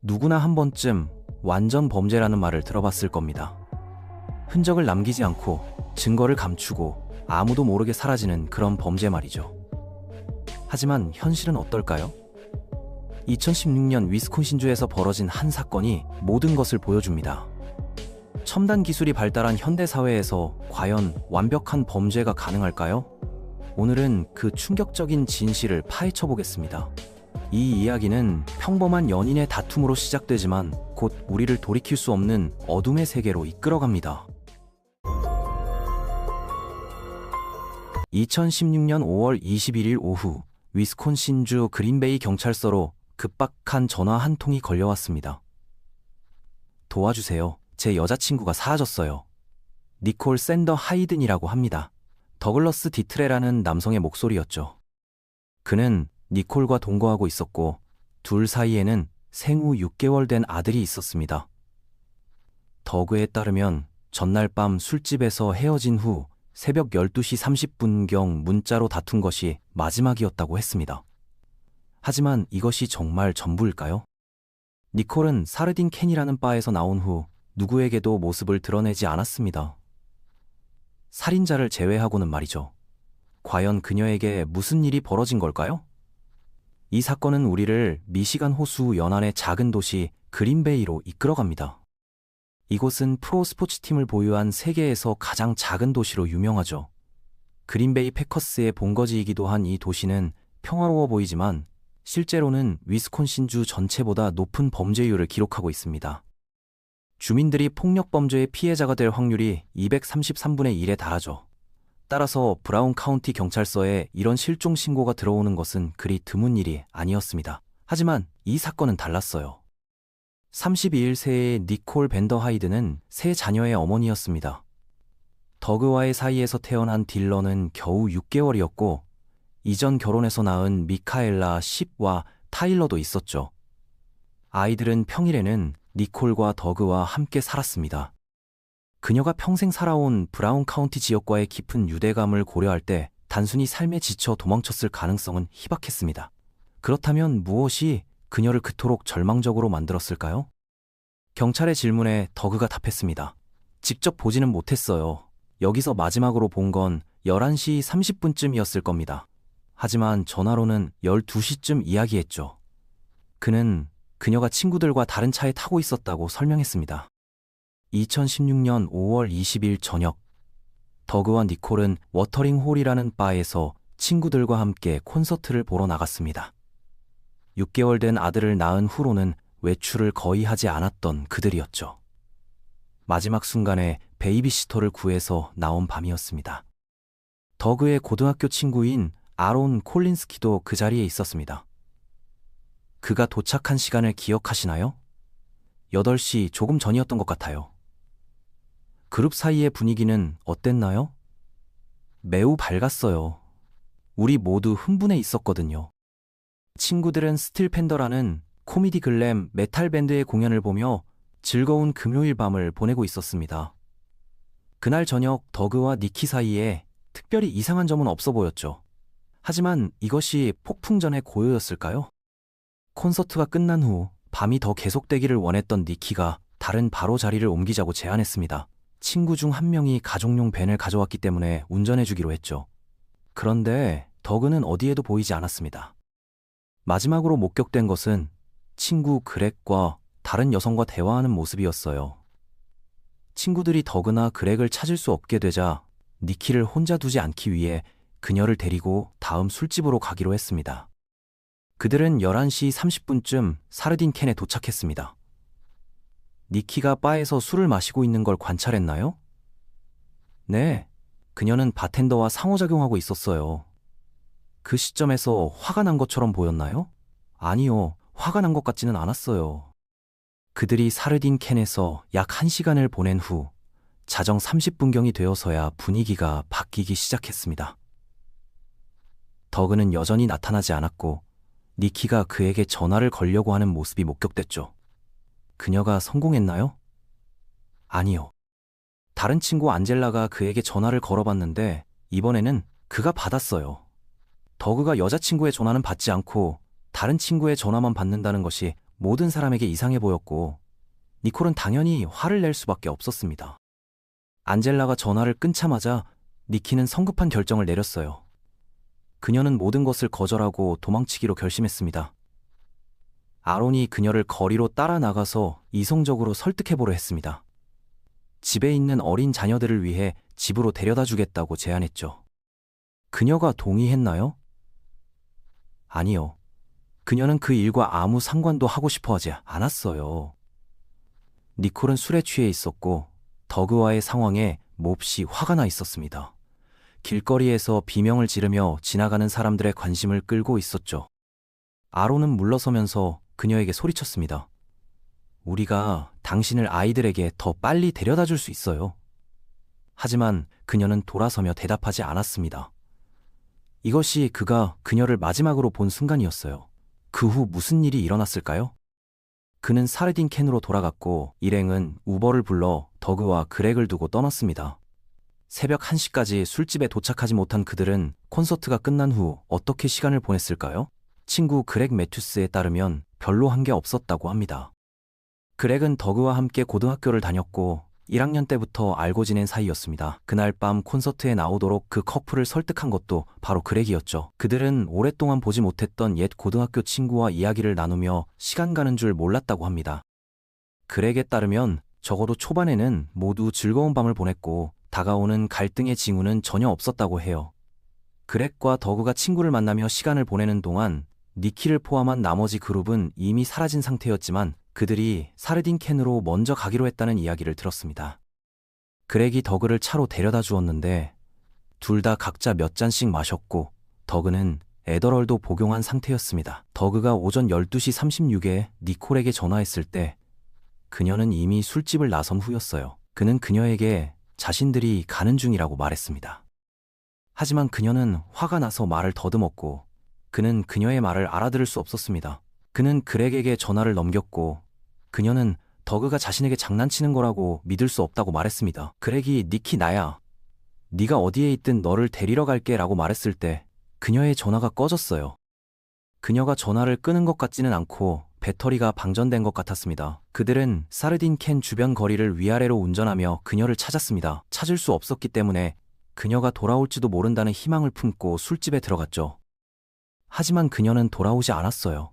누구나 한 번쯤 완전 범죄라는 말을 들어봤을 겁니다. 흔적을 남기지 않고 증거를 감추고 아무도 모르게 사라지는 그런 범죄 말이죠. 하지만 현실은 어떨까요? 2016년 위스콘신주에서 벌어진 한 사건이 모든 것을 보여줍니다. 첨단 기술이 발달한 현대사회에서 과연 완벽한 범죄가 가능할까요? 오늘은 그 충격적인 진실을 파헤쳐 보겠습니다. 이 이야기는 평범한 연인의 다툼으로 시작되지만 곧 우리를 돌이킬 수 없는 어둠의 세계로 이끌어갑니다. 2016년 5월 21일 오후 위스콘신주 그린베이 경찰서로 급박한 전화 한 통이 걸려왔습니다. 도와주세요. 제 여자친구가 사라졌어요. 니콜 샌더 하이든이라고 합니다. 더글러스 디트레라는 남성의 목소리였죠. 그는 니콜과 동거하고 있었고 둘 사이에는 생후 6개월 된 아들이 있었습니다. 더그에 따르면 전날 밤 술집에서 헤어진 후 새벽 12시 30분경 문자로 다툰 것이 마지막이었다고 했습니다. 하지만 이것이 정말 전부일까요? 니콜은 사르딘 캔이라는 바에서 나온 후 누구에게도 모습을 드러내지 않았습니다. 살인자를 제외하고는 말이죠. 과연 그녀에게 무슨 일이 벌어진 걸까요? 이 사건은 우리를 미시간 호수 연안의 작은 도시 그린베이로 이끌어갑니다. 이곳은 프로 스포츠팀을 보유한 세계에서 가장 작은 도시로 유명하죠. 그린베이 패커스의 본거지이기도 한 이 도시는 평화로워 보이지만 실제로는 위스콘신주 전체보다 높은 범죄율을 기록하고 있습니다. 주민들이 폭력 범죄의 피해자가 될 확률이 233분의 1에 달하죠. 따라서 브라운 카운티 경찰서에 이런 실종 신고가 들어오는 것은 그리 드문 일이 아니었습니다. 하지만 이 사건은 달랐어요. 32세의 니콜 밴더 하이드는 세 자녀의 어머니였습니다. 더그와의 사이에서 태어난 딜런은 겨우 6개월이었고 이전 결혼해서 낳은 미카엘라 10와 타일러도 있었죠. 아이들은 평일에는 니콜과 더그와 함께 살았습니다. 그녀가 평생 살아온 브라운 카운티 지역과의 깊은 유대감을 고려할 때 단순히 삶에 지쳐 도망쳤을 가능성은 희박했습니다. 그렇다면 무엇이 그녀를 그토록 절망적으로 만들었을까요? 경찰의 질문에 더그가 답했습니다. 직접 보지는 못했어요. 여기서 마지막으로 본 건 11시 30분쯤이었을 겁니다. 하지만 전화로는 12시쯤 이야기했죠. 그는 그녀가 친구들과 다른 차에 타고 있었다고 설명했습니다. 2016년 5월 20일 저녁, 더그와 니콜은 워터링 홀이라는 바에서 친구들과 함께 콘서트를 보러 나갔습니다. 6개월 된 아들을 낳은 후로는 외출을 거의 하지 않았던 그들이었죠. 마지막 순간에 베이비시터를 구해서 나온 밤이었습니다. 더그의 고등학교 친구인 아론 콜린스키도 그 자리에 있었습니다. 그가 도착한 시간을 기억하시나요? 8시 조금 전이었던 것 같아요. 그룹 사이의 분위기는 어땠나요? 매우 밝았어요. 우리 모두 흥분해 있었거든요. 친구들은 스틸 팬더라는 코미디 글램 메탈 밴드의 공연을 보며 즐거운 금요일 밤을 보내고 있었습니다. 그날 저녁 더그와 니키 사이에 특별히 이상한 점은 없어 보였죠. 하지만 이것이 폭풍전의 고요였을까요? 콘서트가 끝난 후 밤이 더 계속되기를 원했던 니키가 다른 바로 자리를 옮기자고 제안했습니다. 친구 중 한 명이 가족용 밴을 가져왔기 때문에 운전해주기로 했죠. 그런데 더그는 어디에도 보이지 않았습니다. 마지막으로 목격된 것은 친구 그렉과 다른 여성과 대화하는 모습이었어요. 친구들이 더그나 그렉을 찾을 수 없게 되자 니키를 혼자 두지 않기 위해 그녀를 데리고 다음 술집으로 가기로 했습니다. 그들은 11시 30분쯤 사르딘 캔에 도착했습니다. 니키가 바에서 술을 마시고 있는 걸 관찰했나요? 네, 그녀는 바텐더와 상호작용하고 있었어요. 그 시점에서 화가 난 것처럼 보였나요? 아니요, 화가 난 것 같지는 않았어요. 그들이 사르딘 캔에서 약 1시간을 보낸 후 자정 30분경이 되어서야 분위기가 바뀌기 시작했습니다. 더그는 여전히 나타나지 않았고 니키가 그에게 전화를 걸려고 하는 모습이 목격됐죠. 그녀가 성공했나요? 아니요. 다른 친구 안젤라가 그에게 전화를 걸어봤는데 이번에는 그가 받았어요. 더그가 여자친구의 전화는 받지 않고 다른 친구의 전화만 받는다는 것이 모든 사람에게 이상해 보였고 니콜은 당연히 화를 낼 수밖에 없었습니다. 안젤라가 전화를 끊자마자 니키는 성급한 결정을 내렸어요. 그녀는 모든 것을 거절하고 도망치기로 결심했습니다. 아론이 그녀를 거리로 따라 나가서 이성적으로 설득해보려 했습니다. 집에 있는 어린 자녀들을 위해 집으로 데려다 주겠다고 제안했죠. 그녀가 동의했나요? 아니요. 그녀는 그 일과 아무 상관도 하고 싶어 하지 않았어요. 니콜은 술에 취해 있었고 더그와의 상황에 몹시 화가 나 있었습니다. 길거리에서 비명을 지르며 지나가는 사람들의 관심을 끌고 있었죠. 아론은 물러서면서 그녀에게 소리쳤습니다. 우리가 당신을 아이들에게 더 빨리 데려다 줄 수 있어요. 하지만 그녀는 돌아서며 대답하지 않았습니다. 이것이 그가 그녀를 마지막으로 본 순간이었어요. 그 후 무슨 일이 일어났을까요? 그는 사르딘 캔으로 돌아갔고 일행은 우버를 불러 더그와 그렉을 두고 떠났습니다. 새벽 1시까지 술집에 도착하지 못한 그들은 콘서트가 끝난 후 어떻게 시간을 보냈을까요? 친구 그렉 매튜스에 따르면 별로 한 게 없었다고 합니다. 그렉은 더그와 함께 고등학교를 다녔고 1학년 때부터 알고 지낸 사이였습니다. 그날 밤 콘서트에 나오도록 그 커플을 설득한 것도 바로 그렉이었죠. 그들은 오랫동안 보지 못했던 옛 고등학교 친구와 이야기를 나누며 시간 가는 줄 몰랐다고 합니다. 그렉에 따르면 적어도 초반에는 모두 즐거운 밤을 보냈고 다가오는 갈등의 징후는 전혀 없었다고 해요. 그렉과 더그가 친구를 만나며 시간을 보내는 동안 니키를 포함한 나머지 그룹은 이미 사라진 상태였지만 그들이 사르딘 캔으로 먼저 가기로 했다는 이야기를 들었습니다. 그렉이 더그를 차로 데려다 주었는데 둘 다 각자 몇 잔씩 마셨고 더그는 애더럴도 복용한 상태였습니다. 더그가 오전 12시 36에 니콜에게 전화했을 때 그녀는 이미 술집을 나선 후였어요. 그는 그녀에게 자신들이 가는 중이라고 말했습니다. 하지만 그녀는 화가 나서 말을 더듬었고 그는 그녀의 말을 알아들을 수 없었습니다. 그는 그렉에게 전화를 넘겼고 그녀는 더그가 자신에게 장난치는 거라고 믿을 수 없다고 말했습니다. 그렉이 니키 나야. 네가 어디에 있든 너를 데리러 갈게 라고 말했을 때 그녀의 전화가 꺼졌어요. 그녀가 전화를 끄는 것 같지는 않고 배터리가 방전된 것 같았습니다. 그들은 사르딘 캔 주변 거리를 위아래로 운전하며 그녀를 찾았습니다. 찾을 수 없었기 때문에 그녀가 돌아올지도 모른다는 희망을 품고 술집에 들어갔죠. 하지만 그녀는 돌아오지 않았어요.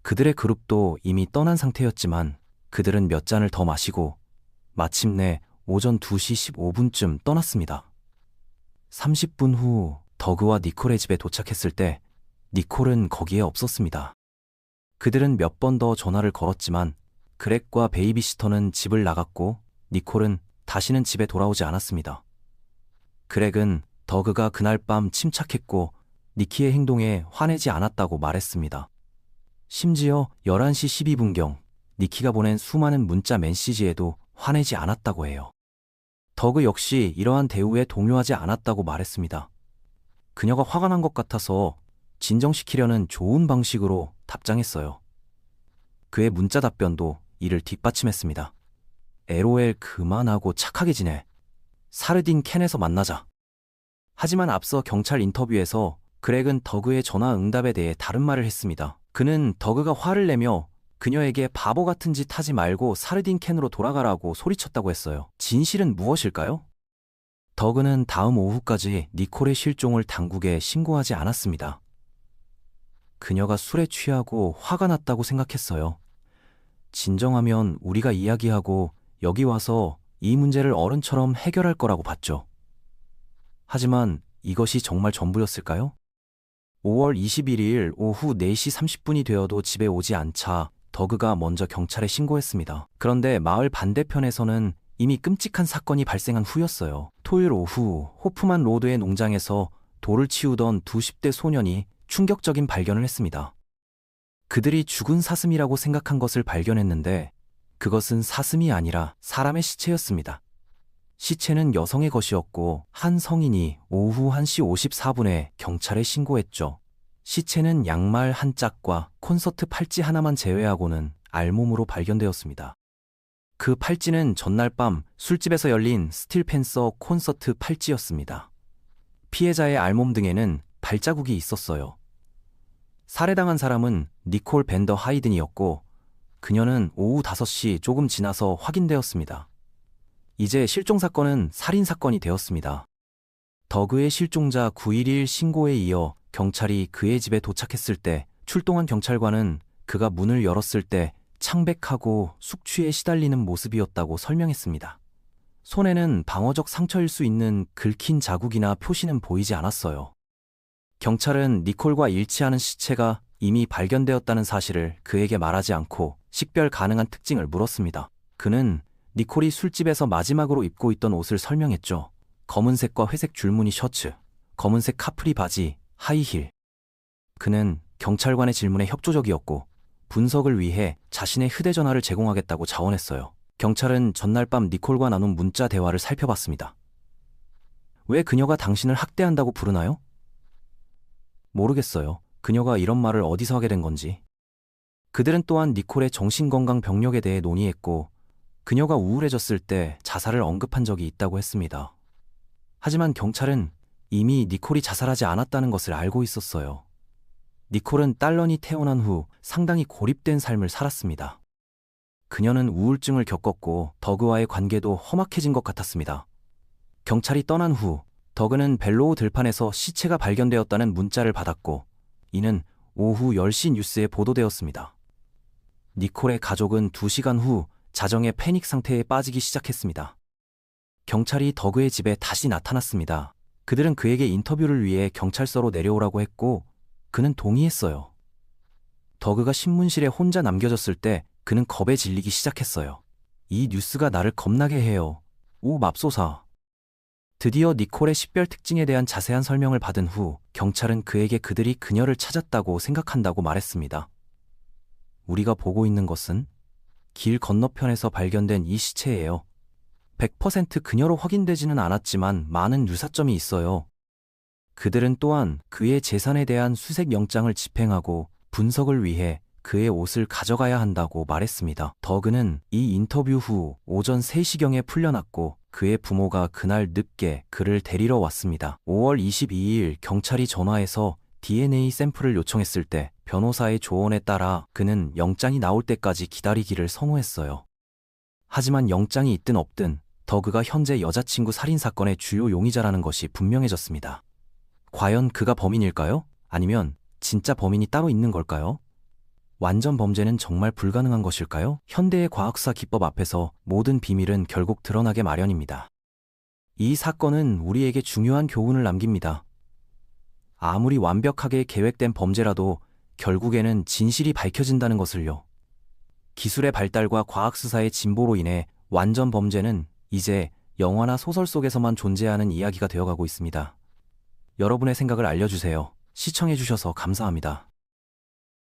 그들의 그룹도 이미 떠난 상태였지만 그들은 몇 잔을 더 마시고 마침내 오전 2시 15분쯤 떠났습니다. 30분 후 더그와 니콜의 집에 도착했을 때 니콜은 거기에 없었습니다. 그들은 몇 번 더 전화를 걸었지만 그렉과 베이비시터는 집을 나갔고 니콜은 다시는 집에 돌아오지 않았습니다. 그렉은 더그가 그날 밤 침착했고 니키의 행동에 화내지 않았다고 말했습니다. 심지어 11시 12분경 니키가 보낸 수많은 문자 메시지에도 화내지 않았다고 해요. 더그 역시 이러한 대우에 동요하지 않았다고 말했습니다. 그녀가 화가 난 것 같아서 진정시키려는 좋은 방식으로 답장했어요. 그의 문자 답변도 이를 뒷받침했습니다. LOL 그만하고 착하게 지내. 사르딘 캔에서 만나자. 하지만 앞서 경찰 인터뷰에서 그렉은 더그의 전화 응답에 대해 다른 말을 했습니다. 그는 더그가 화를 내며 그녀에게 바보 같은 짓 하지 말고 사르딘 캔으로 돌아가라고 소리쳤다고 했어요. 진실은 무엇일까요? 더그는 다음 오후까지 니콜의 실종을 당국에 신고하지 않았습니다. 그녀가 술에 취하고 화가 났다고 생각했어요. 진정하면 우리가 이야기하고 여기 와서 이 문제를 어른처럼 해결할 거라고 봤죠. 하지만 이것이 정말 전부였을까요? 5월 21일 오후 4시 30분이 되어도 집에 오지 않자 더그가 먼저 경찰에 신고했습니다. 그런데 마을 반대편에서는 이미 끔찍한 사건이 발생한 후였어요. 토요일 오후 호프만 로드의 농장에서 돌을 치우던 두 10대 소년이 충격적인 발견을 했습니다. 그들이 죽은 사슴이라고 생각한 것을 발견했는데 그것은 사슴이 아니라 사람의 시체였습니다. 시체는 여성의 것이었고 한 성인이 오후 1시 54분에 경찰에 신고했죠. 시체는 양말 한 짝과 콘서트 팔찌 하나만 제외하고는 알몸으로 발견되었습니다. 그 팔찌는 전날 밤 술집에서 열린 스틸팬서 콘서트 팔찌였습니다. 피해자의 알몸 등에는 발자국이 있었어요. 살해당한 사람은 니콜 밴더 하이든이었고 그녀는 오후 5시 조금 지나서 확인되었습니다. 이제 실종 사건은 살인 사건이 되었습니다. 더그의 실종자 911 신고에 이어 경찰이 그의 집에 도착했을 때 출동한 경찰관은 그가 문을 열었을 때 창백하고 숙취에 시달리는 모습이었다고 설명했습니다. 손에는 방어적 상처일 수 있는 긁힌 자국이나 표시는 보이지 않았어요. 경찰은 니콜과 일치하는 시체가 이미 발견되었다는 사실을 그에게 말하지 않고 식별 가능한 특징을 물었습니다. 그는 니콜이 술집에서 마지막으로 입고 있던 옷을 설명했죠. 검은색과 회색 줄무늬 셔츠, 검은색 카프리 바지, 하이힐. 그는 경찰관의 질문에 협조적이었고 분석을 위해 자신의 휴대전화를 제공하겠다고 자원했어요. 경찰은 전날 밤 니콜과 나눈 문자 대화를 살펴봤습니다. 왜 그녀가 당신을 학대한다고 부르나요? 모르겠어요. 그녀가 이런 말을 어디서 하게 된 건지. 그들은 또한 니콜의 정신건강 병력에 대해 논의했고 그녀가 우울해졌을 때 자살을 언급한 적이 있다고 했습니다. 하지만 경찰은 이미 니콜이 자살하지 않았다는 것을 알고 있었어요. 니콜은 딸런이 태어난 후 상당히 고립된 삶을 살았습니다. 그녀는 우울증을 겪었고 더그와의 관계도 험악해진 것 같았습니다. 경찰이 떠난 후 더그는 벨로우 들판에서 시체가 발견되었다는 문자를 받았고 이는 오후 10시 뉴스에 보도되었습니다. 니콜의 가족은 2시간 후 자정의 패닉 상태에 빠지기 시작했습니다. 경찰이 더그의 집에 다시 나타났습니다. 그들은 그에게 인터뷰를 위해 경찰서로 내려오라고 했고 그는 동의했어요. 더그가 신문실에 혼자 남겨졌을 때 그는 겁에 질리기 시작했어요. 이 뉴스가 나를 겁나게 해요. 오 맙소사. 드디어 니콜의 식별 특징에 대한 자세한 설명을 받은 후 경찰은 그에게 그들이 그녀를 찾았다고 생각한다고 말했습니다. 우리가 보고 있는 것은 길 건너편에서 발견된 이 시체예요. 100% 그녀로 확인되지는 않았지만 많은 유사점이 있어요. 그들은 또한 그의 재산에 대한 수색 영장을 집행하고 분석을 위해 그의 옷을 가져가야 한다고 말했습니다. 더그는 이 인터뷰 후 오전 3시경에 풀려났고 그의 부모가 그날 늦게 그를 데리러 왔습니다. 5월 22일 경찰이 전화해서 DNA 샘플을 요청했을 때 변호사의 조언에 따라 그는 영장이 나올 때까지 기다리기를 선호했어요. 하지만 영장이 있든 없든 더그가 현재 여자친구 살인사건의 주요 용의자라는 것이 분명해졌습니다. 과연 그가 범인일까요? 아니면 진짜 범인이 따로 있는 걸까요? 완전 범죄는 정말 불가능한 것일까요? 현대의 과학수사 기법 앞에서 모든 비밀은 결국 드러나게 마련입니다. 이 사건은 우리에게 중요한 교훈을 남깁니다. 아무리 완벽하게 계획된 범죄라도 결국에는 진실이 밝혀진다는 것을요. 기술의 발달과 과학수사의 진보로 인해 완전 범죄는 이제 영화나 소설 속에서만 존재하는 이야기가 되어가고 있습니다. 여러분의 생각을 알려주세요. 시청해주셔서 감사합니다.